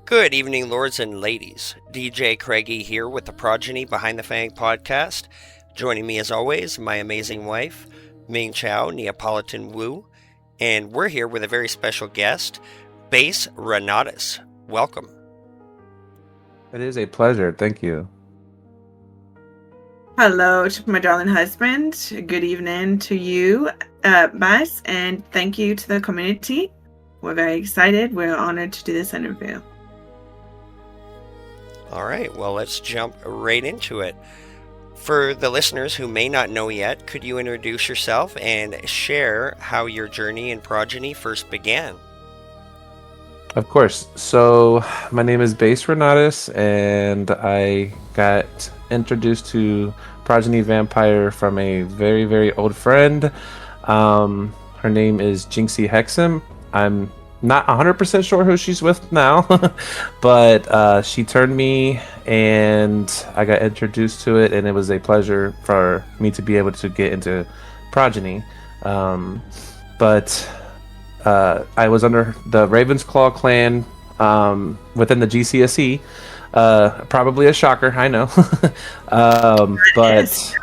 Good evening, lords and ladies. DJ Craigie here with the Progeny Behind the Fang podcast. Joining me as always, my amazing wife, Ming Chow Neapolitan Wu, and we're here with a very special guest, Bass Renatus. Welcome. It is a pleasure. Thank you. Hello to my darling husband. Good evening to you, Bass, and thank you to the community. We're very excited. We're honored to do this interview. All right, well, let's jump right into it. For the listeners who may not know yet, could you introduce yourself and share how your journey in Progeny first began? Of course. So my name is Bass Renatus, and I got introduced to Progeny Vampire from a very, very old friend. Her name is Jinxie Hexam. I'm not 100% sure who she's with now, but she turned me and I got introduced to it, and it was a pleasure for me to be able to get into Progeny. But I was under the Ravensclaw clan within the GCSE. Probably a shocker, I know. But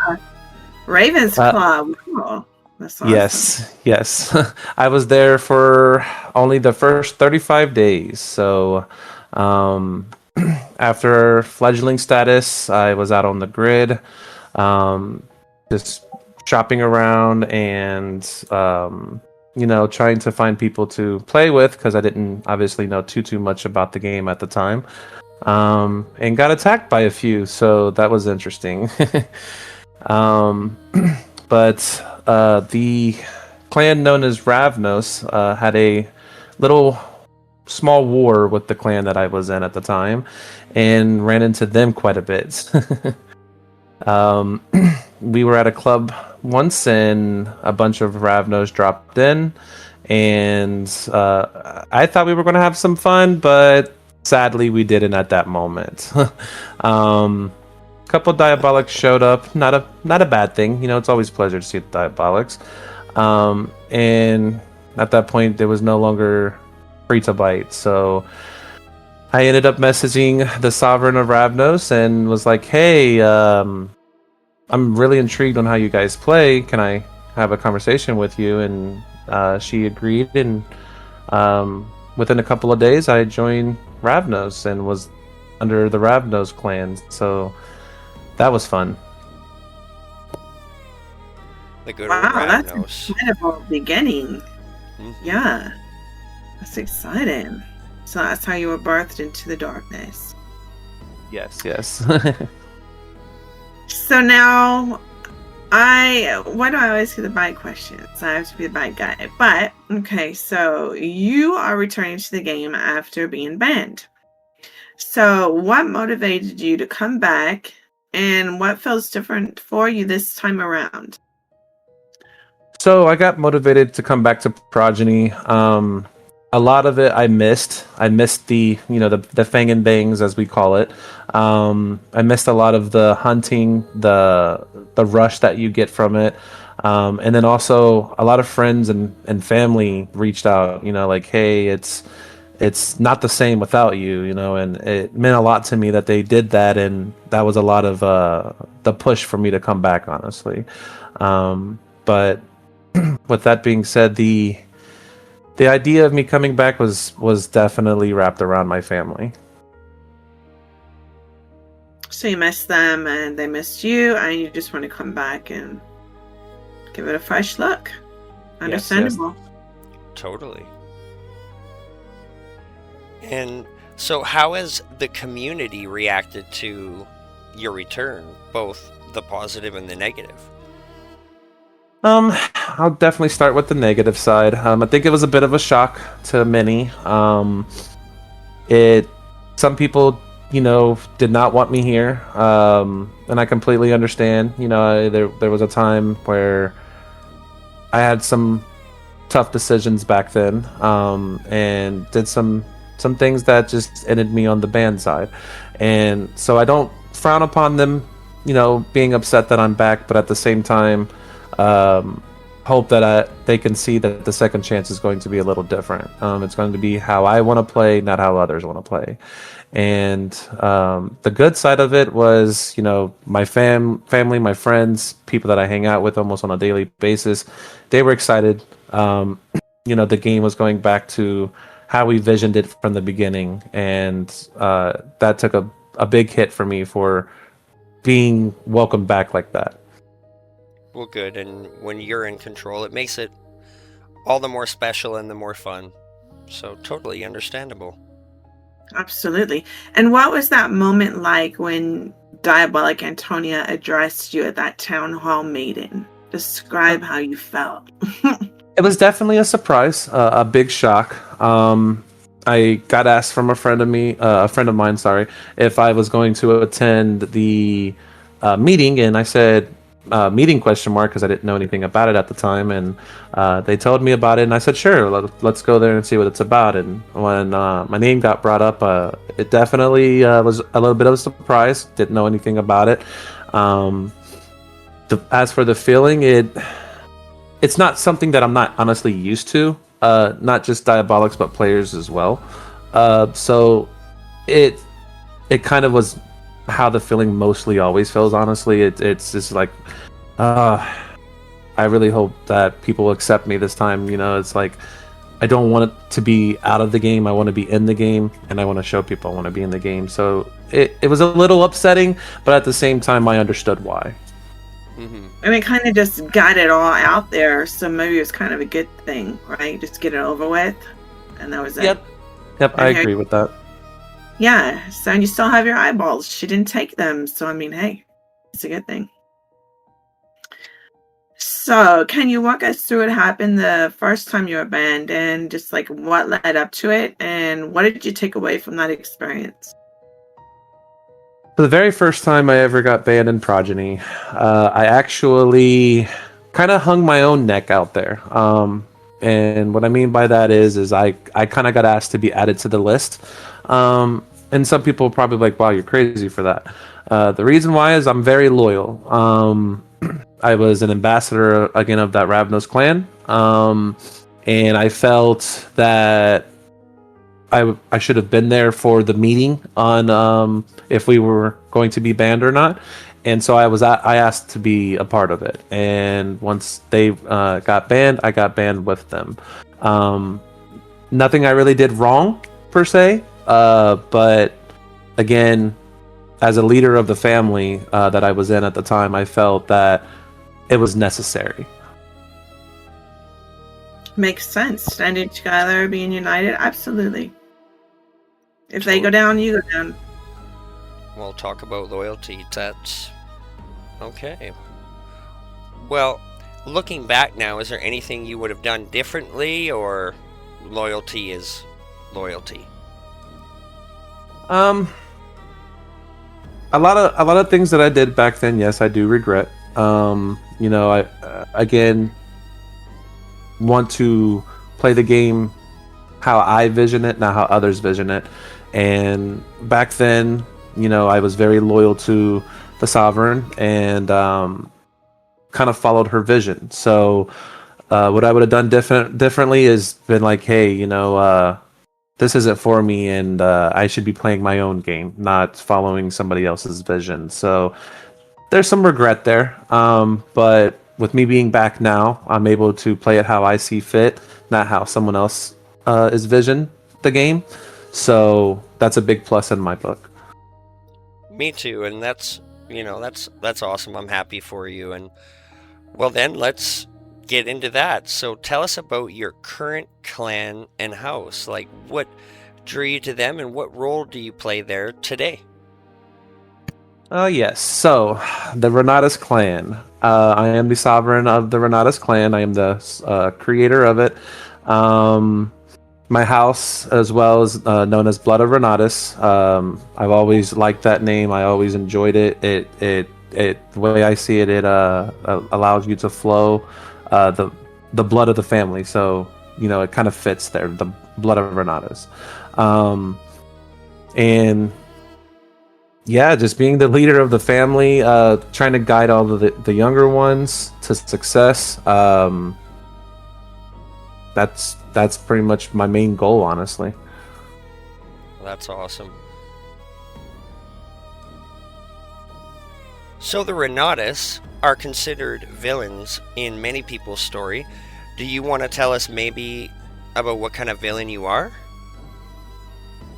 Ravensclaw. Wow. That's awesome. Yes. I was there for only the first 35 days. So after fledgling status, I was out on the grid, just shopping around and, trying to find people to play with because I didn't obviously know too much about the game at the time. And got attacked by a few, so that was interesting. But the clan known as Ravnos had a little small war with the clan that I was in at the time, and ran into them quite a bit. We were at a club once, and a bunch of Ravnos dropped in, and I thought we were going to have some fun, but sadly we didn't at that moment. Couple Diabolics showed up. Not a bad thing. It's always a pleasure to see the Diabolics. And at that point, there was no longer free to bite. So I ended up messaging the Sovereign of Ravnos and was like, hey, I'm really intrigued on how you guys play. Can I have a conversation with you? And she agreed. And within a couple of days, I joined Ravnos and was under the Ravnos clan. So that was fun. The good wow, old that's Renatus. an incredible beginning. Mm-hmm. Yeah, that's exciting. So that's how you were birthed into the darkness. Yes. So now, why do I always get the bite questions? I have to be the bite guy. But, okay, so you are returning to the game after being banned. So what motivated you to come back, and what feels different for you this time around? So I got motivated to come back to Progeny. A lot of it I missed. I missed the Fang and bangs, as we call it. I missed a lot of the hunting, the rush that you get from it. And then also a lot of friends and family reached out, like, hey, it's not the same without you, and it meant a lot to me that they did that, and that was a lot of the push for me to come back, honestly. But with that being said, the idea of me coming back was definitely wrapped around my family. So you missed them, and they missed you, and you just want to come back and give it a fresh look. Understandable. Yes. Totally. And so how has the community reacted to your return, both the positive and the negative? I'll definitely start with the negative side. I think it was a bit of a shock to many. Some people, did not want me here, and I completely understand. There was a time where I had some tough decisions back then, and did some things that just ended me on the band side. And so I don't frown upon them, being upset that I'm back, but at the same time, hope that they can see that the second chance is going to be a little different. It's going to be how I want to play, not how others want to play. And the good side of it was, my family, my friends, people that I hang out with almost on a daily basis, they were excited. The game was going back to how we visioned it from the beginning, and that took a big hit for me for being welcomed back like that. Well, good. And when you're in control, it makes it all the more special and the more fun. So totally understandable. Absolutely. And what was that moment like when Diabolic Antonia addressed you at that town hall meeting? Describe how you felt. It was definitely a surprise, a big shock. I got asked from a friend of mine, if I was going to attend the meeting, and I said, meeting ? Because I didn't know anything about it at the time, and they told me about it, and I said, sure, let's go there and see what it's about. And when my name got brought up, it definitely was a little bit of a surprise. Didn't know anything about it. As for the feeling, it's not something that I'm not honestly used to, not just Diabolics, but players as well. So it kind of was how the feeling mostly always feels, honestly. It's just like, I really hope that people will accept me this time. It's like, I don't want it to be out of the game. I want to be in the game, and I want to show people I want to be in the game. So it was a little upsetting, but at the same time, I understood why. Mm-hmm. And it kind of just got it all out there, so maybe it was kind of a good thing, right? Just get it over with, and that was it. Yep, I agree with that. Yeah, so and you still have your eyeballs. She didn't take them, so I mean, hey, it's a good thing. So, can you walk us through what happened the first time you were banned, and just like what led up to it, and what did you take away from that experience? For the very first time I ever got banned in Progeny, I actually kind of hung my own neck out there. And what I mean by that is I kind of got asked to be added to the list. And some people probably like, wow, you're crazy for that. The reason why is I'm very loyal. I was an ambassador, again, of that Ravnos clan. And I felt that I should have been there for the meeting on if we were going to be banned or not, and so I asked to be a part of it. And once they got banned, I got banned with them. Nothing I really did wrong per se, but again, as a leader of the family that I was in at the time, I felt that it was necessary. Makes sense. Standing together, being united, absolutely. If they go down, you go down. We'll talk about loyalty. That's okay. Well, looking back now, is there anything you would have done differently, or loyalty is loyalty? A lot of things that I did back then, yes, I do regret. I again want to play the game how I vision it, not how others vision it. And back then, I was very loyal to the Sovereign and kind of followed her vision. So what I would have done differently is been like, hey, this isn't for me, and I should be playing my own game, not following somebody else's vision. So there's some regret there. But with me being back now, I'm able to play it how I see fit, not how someone else is vision the game. So that's a big plus in my book. Me too, and that's awesome. I'm happy for you. And well, then let's get into that. So tell us about your current clan and house. Like, what drew you to them, and what role do you play there today? Yes. So the Renatus clan. I am the sovereign of the Renatus clan. I am the creator of it. My house, as well, is known as Blood of Renatus. I've always liked that name. I always enjoyed it. It the way I see it, it allows you to flow the blood of the family. So it kind of fits there. The Blood of Renatus, and yeah, just being the leader of the family, trying to guide all of the younger ones to success. that's pretty much my main goal, honestly. That's awesome. So the Renatus are considered villains in many people's story. Do you want to tell us maybe about what kind of villain you are?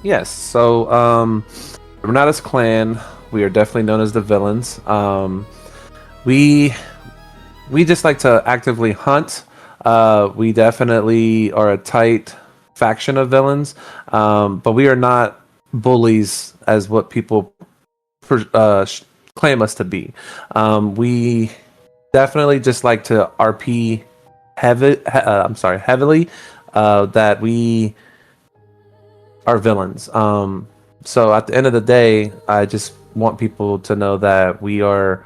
Yes. So, Renatus clan, we are definitely known as the villains. We just like to actively hunt. We definitely are a tight faction of villains, but we are not bullies as what people claim us to be. We definitely just like to RP heavily. That we are villains. So at the end of the day, I just want people to know that we are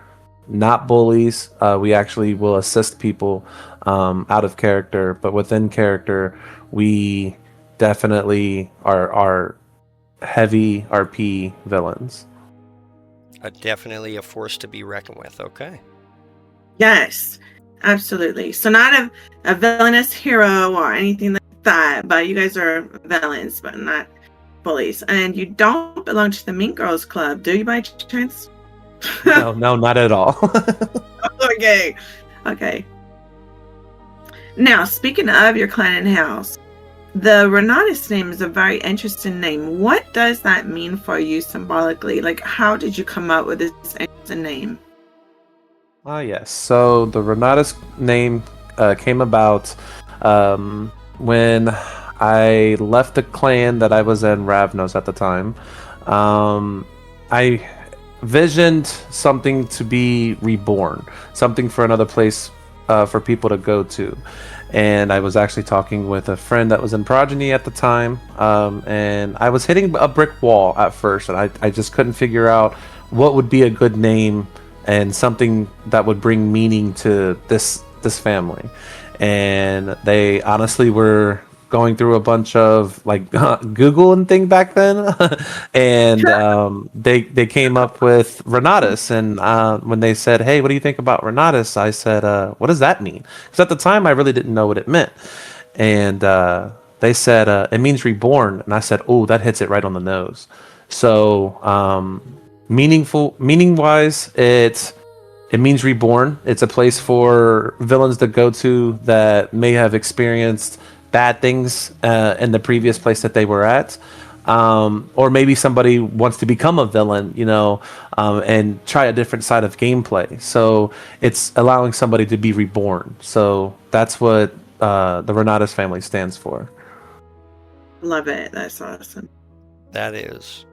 not bullies. We actually will assist people out of character, but within character, we definitely are heavy RP villains. Definitely a force to be reckoned with. Okay. Yes, absolutely. So not a villainous hero or anything like that, but you guys are villains, but not bullies. And you don't belong to the Mean Girls Club, do you, by chance? No, not at all. Okay. Now, speaking of your clan and house, the Renatus name is a very interesting name. What does that mean for you symbolically? Like, how did you come up with this interesting name? Yes. So the Renatus name came about when I left the clan that I was in, Ravnos, at the time. I visioned something to be reborn, something for another place for people to go to. And I was actually talking with a friend that was in Progeny at the time, and I was hitting a brick wall at first, and I just couldn't figure out what would be a good name and something that would bring meaning to this family. And they honestly were going through a bunch of like Google and thing back then, and they came up with Renatus. And when they said, "Hey, what do you think about Renatus?" I said, "What does that mean?" Because at the time I really didn't know what it meant. And they said it means reborn, and I said, "Oh, that hits it right on the nose." So meaning wise, it means reborn. It's a place for villains to go to that may have experienced bad things in the previous place that they were at, or maybe somebody wants to become a villain, and try a different side of gameplay. So it's allowing somebody to be reborn. So that's what the Renatus family stands for. Love it. That's awesome. That is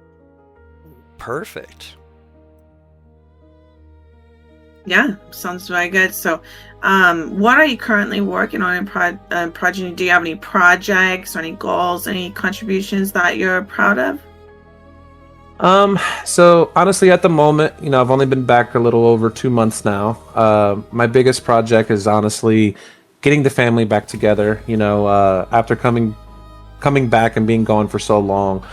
perfect. Yeah, sounds very good. So, what are you currently working on in Progeny? Do you have any projects or any goals, any contributions that you're proud of? So honestly, at the moment, I've only been back a little over 2 months now. My biggest project is honestly getting the family back together. After coming back and being gone for so long,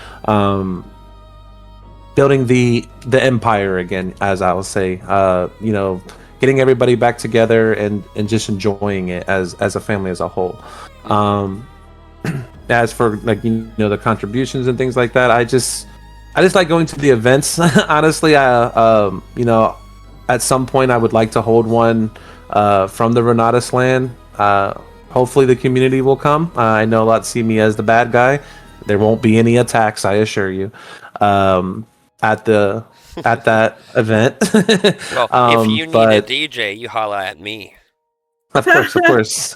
building the empire again, as I will say. Getting everybody back together and just enjoying it as a family as a whole. As for the contributions and things like that, I just like going to the events. Honestly, at some point I would like to hold one from the Renatus land. Hopefully the community will come. I know a lot see me as the bad guy. There won't be any attacks, I assure you. At that event. Well, if you need a DJ, you holla at me. Of course.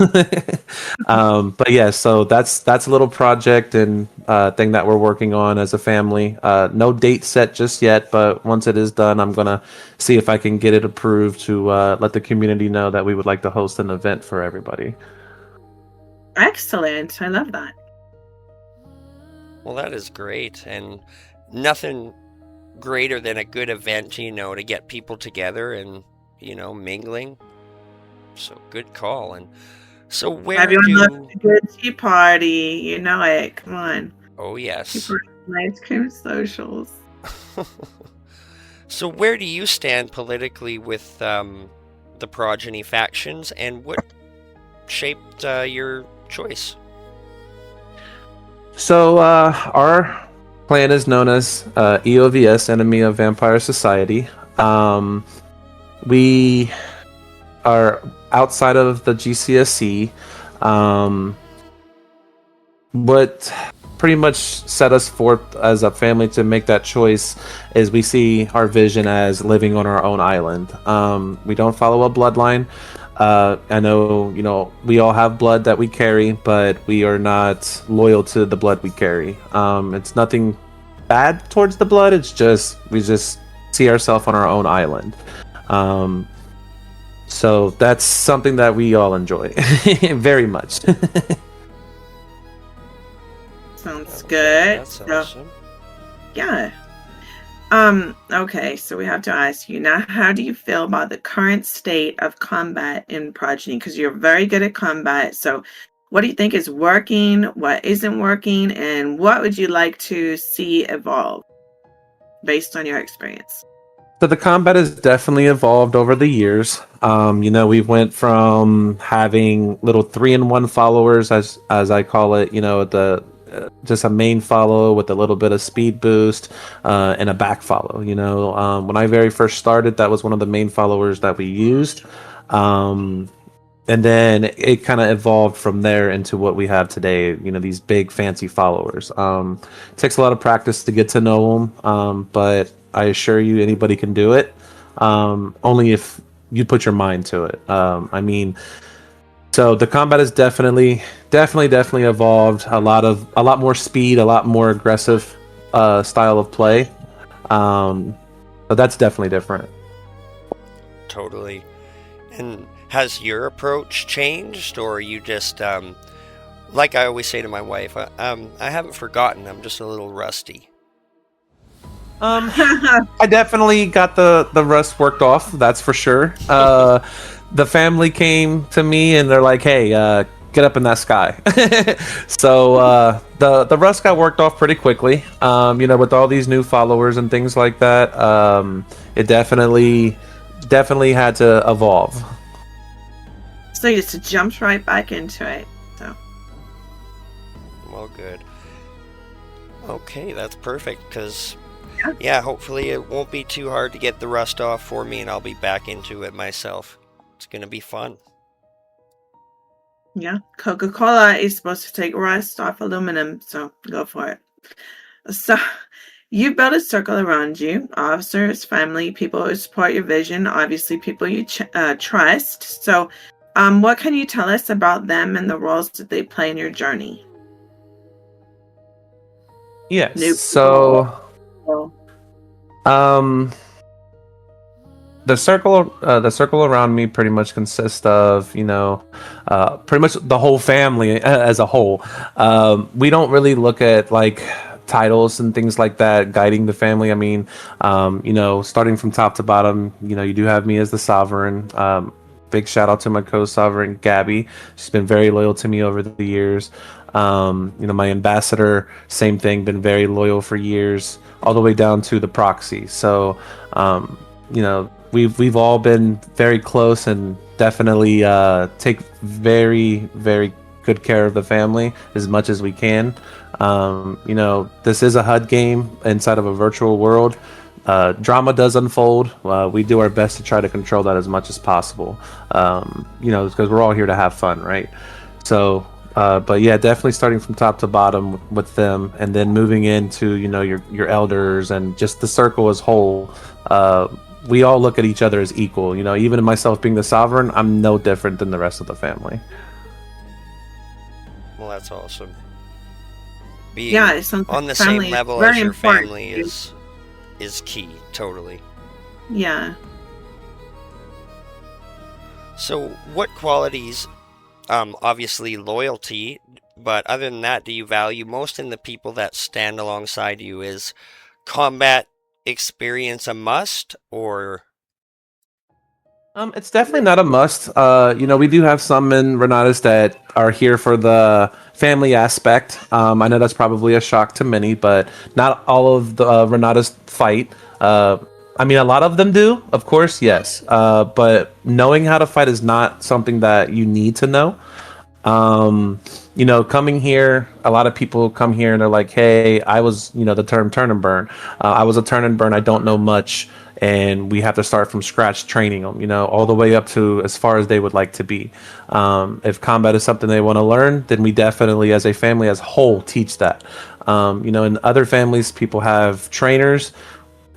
But yeah, so that's a little project and thing that we're working on as a family. No date set just yet, but once it is done, I'm gonna see if I can get it approved to let the community know that we would like to host an event for everybody. Excellent. I love that. Well, that is great, and nothing greater than a good event, to get people together and mingling. So good call. And so where everyone loves a good tea party, it. Come on. Oh yes. Tea party, ice cream socials. So where do you stand politically with the Progeny factions, and what shaped your choice? So our clan is known as EOVS, Enemy of Vampire Society. We are outside of the GCSC. What pretty much set us forth as a family to make that choice is we see our vision as living on our own island. We don't follow a bloodline. I know, we all have blood that we carry, but we are not loyal to the blood we carry. It's nothing bad towards the blood. It's just we just see ourselves on our own island. So that's something that we all enjoy very much. Sounds good. That's awesome. Yeah. Okay, so we have to ask you now, how do you feel about the current state of combat in Progeny? Because you're very good at combat. So what do you think is working, what isn't working, and what would you like to see evolve based on your experience? So the combat has definitely evolved over the years. We went from having little 3-in-1 followers, as I call it, just a main follow with a little bit of speed boost and a back follow. When I very first started, that was one of the main followers that we used. And then it kind of evolved from there into what we have today, these big fancy followers. It takes a lot of practice to get to know them, but I assure you anybody can do it, only if you put your mind to it. So the combat has definitely evolved. A lot more speed, a lot more aggressive style of play. But that's definitely different. Totally. And has your approach changed, or are you just like I always say to my wife, I haven't forgotten. I'm just a little rusty. I definitely got the rust worked off. That's for sure. The family came to me and they're like, "Hey, get up in that sky." So the rust got worked off pretty quickly. With all these new followers and things like that, it definitely had to evolve. So you just jumped right back into it. So. Well, good. Okay, that's perfect, because yeah, hopefully it won't be too hard to get the rust off for me, and I'll be back into it myself. It's going to be fun. Yeah, Coca-Cola is supposed to take rust off aluminum, so go for it. So you build a circle around you, officers, family, people who support your vision, obviously people you trust. So what can you tell us about them and the roles that they play in your journey? Yes. So the circle around me pretty much consists of pretty much the whole family as a whole. We don't really look at like titles and things like that guiding the family. Starting from top to bottom, you do have me as the sovereign. Big shout out to my co-sovereign Gabby. She's been very loyal to me over the years. My ambassador, same thing, been very loyal for years, all the way down to the proxy. So we've all been very close and definitely take very, very good care of the family as much as we can. This is a HUD game inside of a virtual world. Drama does unfold. We do our best to try to control that as much as possible. Because we're all here to have fun, right? So, but yeah, definitely starting from top to bottom with them, and then moving into your elders and just the circle as whole. We all look at each other as equal. Even myself being the sovereign, I'm no different than the rest of the family. Well, that's awesome. Being on the same level as your family is key, totally. Yeah. So what qualities, obviously loyalty, but other than that, do you value most in the people that stand alongside you? Is combat experience a must, or? It's definitely not a must. We do have some in Renatus that are here for the family aspect. I know that's probably a shock to many, but not all of the Renatus fight. A lot of them do, of course, yes. But knowing how to fight is not something that you need to know. coming here, a lot of people come here and they're like, hey, I was, the term turn and burn. I was a turn and burn. I don't know much. And we have to start from scratch training them, all the way up to as far as they would like to be. If combat is something they want to learn, then we definitely, as a family as a whole, teach that. In other families, people have trainers.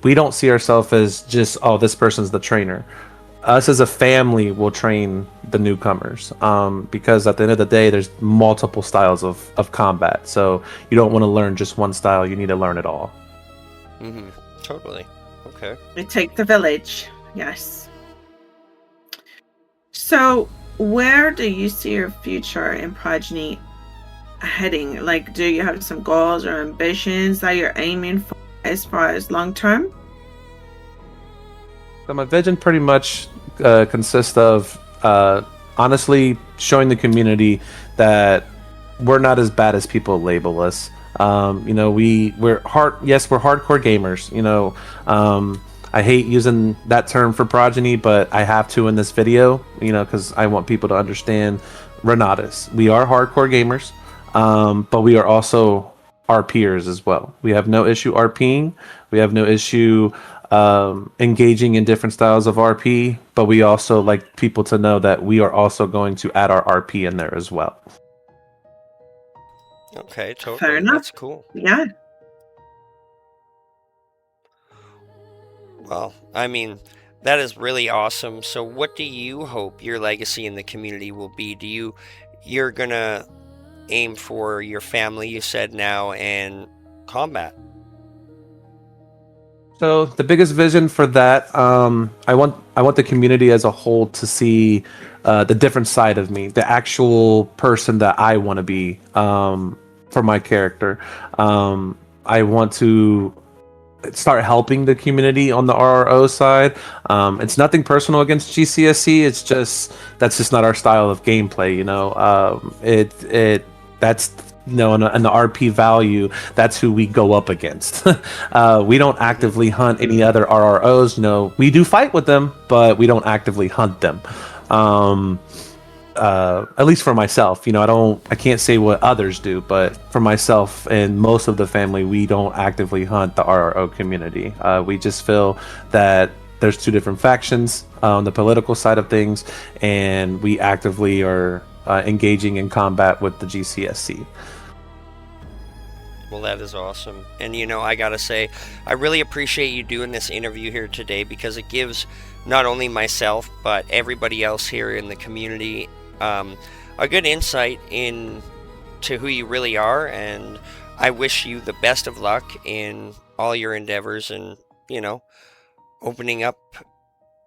We don't see ourselves as just, oh, this person's the trainer. Us as a family will train the newcomers, because at the end of the day, there's multiple styles of combat. So you don't want to learn just one style. You need to learn it all. Mm-hmm. Totally. Okay. It takes the village. Yes. So where do you see your future in Progeny heading? Like, do you have some goals or ambitions that you're aiming for as far as long term? So my vision pretty much consists of honestly showing the community that we're not as bad as people label us. We're hardcore gamers. I hate using that term for Progeny, but I have to in this video, because I want people to understand Renatus. We are hardcore gamers, but we are also RPers as well. We have no issue RPing. We have no issue engaging in different styles of RP, but we also like people to know that we are also going to add our RP in there as well. Okay, totally. Fair enough. That's cool. Yeah. Well, I mean, that is really awesome. So what do you hope your legacy in the community will be? You're gonna aim for your family, you said now, and combat? So the biggest vision for that, I want the community as a whole to see the different side of me, the actual person that I want to be for my character. I want to start helping the community on the RRO side. It's nothing personal against GCSC. It's just that's just not our style of gameplay. That's and the RP value, that's who we go up against. We don't actively hunt any other RROs. We do fight with them, but we don't actively hunt them. At least for myself, I can't say what others do, but for myself and most of the family, we don't actively hunt the RRO community. We just feel that there's two different factions on the political side of things, and we actively are engaging in combat with the GCSC. Well, that is awesome. And I gotta say, I really appreciate you doing this interview here today, because it gives not only myself but everybody else here in the community a good insight into who you really are, and I wish you the best of luck in all your endeavors and opening up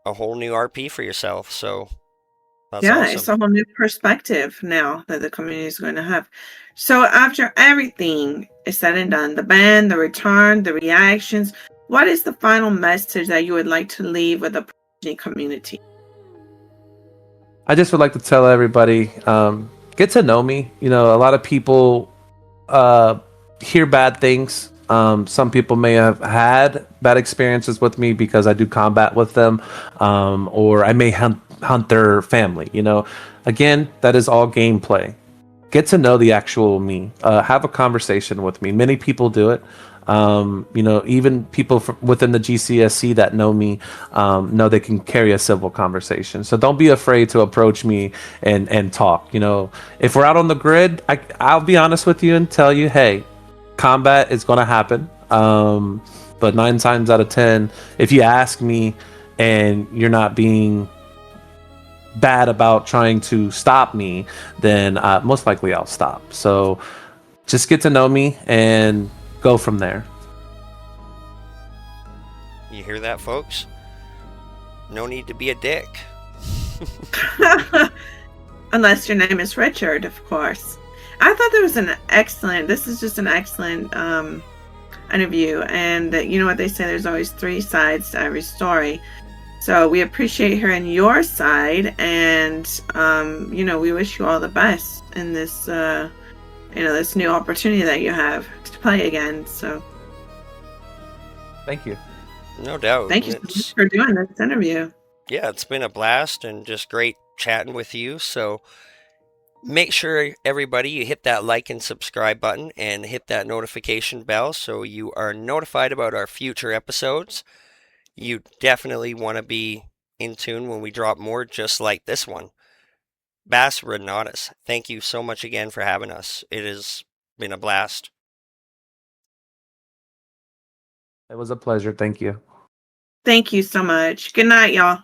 a whole new RP for yourself. So that's awesome. It's a whole new perspective now that the community is going to have. So after everything is said and done, the ban, the return, the reactions, what is the final message that you would like to leave with the Progeny community? I just would like to tell everybody, get to know me. A lot of people hear bad things. Some people may have had bad experiences with me because I do combat with them, or I may hunt their family. Again, that is all gameplay. Get to know the actual me. Have a conversation with me. Many people do it. Even people within the GCSC that know me know they can carry a civil conversation. So don't be afraid to approach me and talk. If we're out on the grid, I'll be honest with you and tell you, hey, combat is going to happen. But 9 times out of 10, if you ask me and you're not being bad about trying to stop me, then most likely I'll stop. So just get to know me and go from there. You hear that, folks? No need to be a dick. Unless your name is Richard, of course. I thought this is just an excellent interview. And you know what they say, there's always 3 sides to every story. So we appreciate hearing your side, and we wish you all the best in this this new opportunity that you have to play again. So thank you. No doubt. Thank you so much for doing this interview. Yeah, it's been a blast and just great chatting with you. So Make sure, everybody, you hit that like and subscribe button and hit that notification bell so you are notified about our future episodes. You definitely want to be in tune when we drop more just like this one. Bass Renatus, thank you so much again for having us. It has been a blast. It was a pleasure. Thank you. Thank you so much. Good night, y'all.